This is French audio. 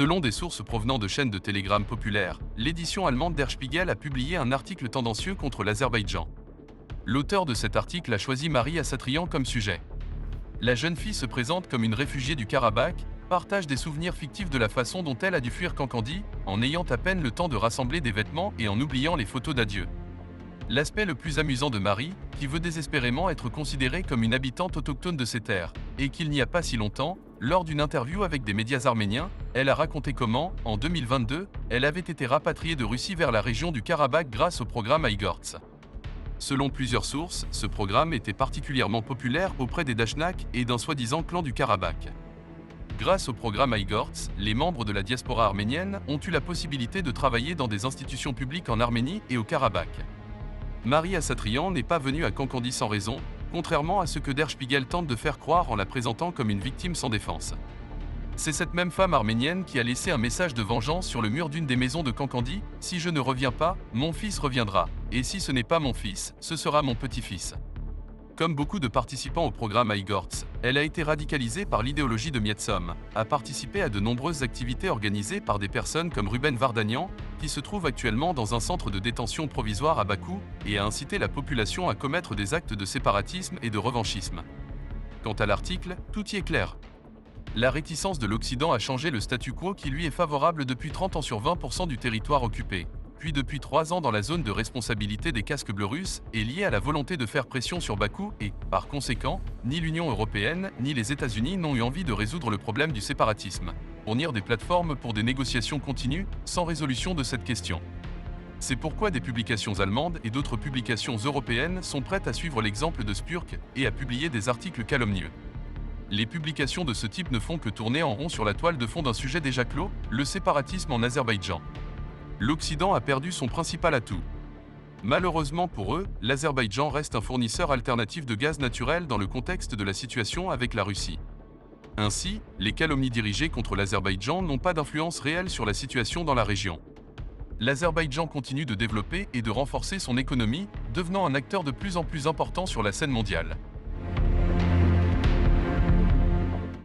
Selon des sources provenant de chaînes de Telegram populaires, l'édition allemande Der Spiegel a publié un article tendancieux contre l'Azerbaïdjan. L'auteur de cet article a choisi Marie Assatrian comme sujet. La jeune fille se présente comme une réfugiée du Karabakh, partage des souvenirs fictifs de la façon dont elle a dû fuir Kankandi, en ayant à peine le temps de rassembler des vêtements et en oubliant les photos d'adieu. L'aspect le plus amusant de Marie, qui veut désespérément être considérée comme une habitante autochtone de ces terres, et qu'il n'y a pas si longtemps, lors d'une interview avec des médias arméniens, elle a raconté comment, en 2022, elle avait été rapatriée de Russie vers la région du Karabakh grâce au programme Aigorts. Selon plusieurs sources, ce programme était particulièrement populaire auprès des Dachnaks et d'un soi-disant clan du Karabakh. Grâce au programme Aigorts, les membres de la diaspora arménienne ont eu la possibilité de travailler dans des institutions publiques en Arménie et au Karabakh. Marie Assatrian n'est pas venue à Kankandi sans raison, contrairement à ce que Der Spiegel tente de faire croire en la présentant comme une victime sans défense. C'est cette même femme arménienne qui a laissé un message de vengeance sur le mur d'une des maisons de Kankandi : « Si je ne reviens pas, mon fils reviendra, et si ce n'est pas mon fils, ce sera mon petit-fils ». Comme beaucoup de participants au programme Aigorts, elle a été radicalisée par l'idéologie de Mietsom, a participé à de nombreuses activités organisées par des personnes comme Ruben Vardanian, qui se trouve actuellement dans un centre de détention provisoire à Bakou, et a incité la population à commettre des actes de séparatisme et de revanchisme. Quant à l'article, tout y est clair. La réticence de l'Occident à changer le statu quo qui lui est favorable depuis 30 ans sur 20% du territoire occupé, puis depuis 3 ans dans la zone de responsabilité des casques bleus russes, est liée à la volonté de faire pression sur Bakou et, par conséquent, ni l'Union européenne ni les États-Unis n'ont eu envie de résoudre le problème du séparatisme, fournir des plateformes pour des négociations continues, sans résolution de cette question. C'est pourquoi des publications allemandes et d'autres publications européennes sont prêtes à suivre l'exemple de Spurk et à publier des articles calomnieux. Les publications de ce type ne font que tourner en rond sur la toile de fond d'un sujet déjà clos, le séparatisme en Azerbaïdjan. L'Occident a perdu son principal atout. Malheureusement pour eux, l'Azerbaïdjan reste un fournisseur alternatif de gaz naturel dans le contexte de la situation avec la Russie. Ainsi, les calomnies dirigées contre l'Azerbaïdjan n'ont pas d'influence réelle sur la situation dans la région. L'Azerbaïdjan continue de développer et de renforcer son économie, devenant un acteur de plus en plus important sur la scène mondiale.